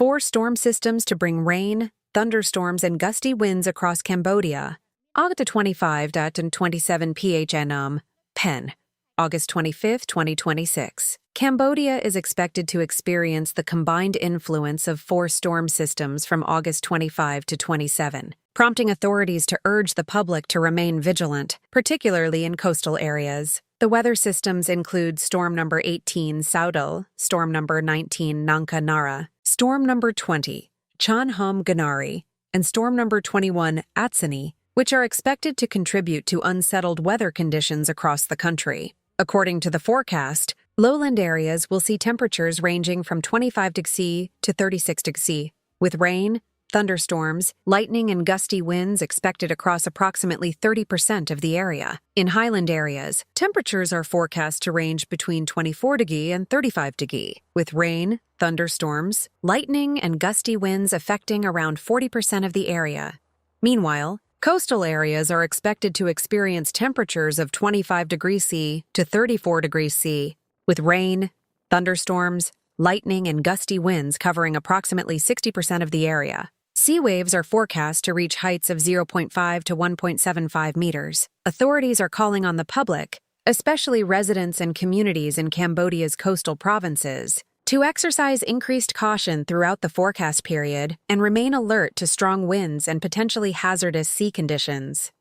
4 storm systems to bring rain, thunderstorms, and gusty winds across Cambodia. August 25 and 27 PHNM, Pen. August 25, 2026. Cambodia is expected to experience the combined influence of 4 storm systems from August 25 to 27, prompting authorities to urge the public to remain vigilant, particularly in coastal areas. The weather systems include storm number 18, Saudal, storm number 19, Nangka Nara, storm number 20, Chan Hom Ganari, and storm number 21, Atsani, which are expected to contribute to unsettled weather conditions across the country. According to the forecast, lowland areas will see temperatures ranging from 25 degrees C to 36 degrees C, with rain, thunderstorms, lightning, and gusty winds expected across approximately 30% of the area. In highland areas, temperatures are forecast to range between 24 degrees and 35 degrees, with rain, thunderstorms, lightning, and gusty winds affecting around 40% of the area. Meanwhile, coastal areas are expected to experience temperatures of 25 degrees C to 34 degrees C, with rain, thunderstorms, lightning, and gusty winds covering approximately 60% of the area. Sea waves are forecast to reach heights of 0.5 to 1.75 meters. Authorities are calling on the public, especially residents and communities in Cambodia's coastal provinces, to exercise increased caution throughout the forecast period and remain alert to strong winds and potentially hazardous sea conditions.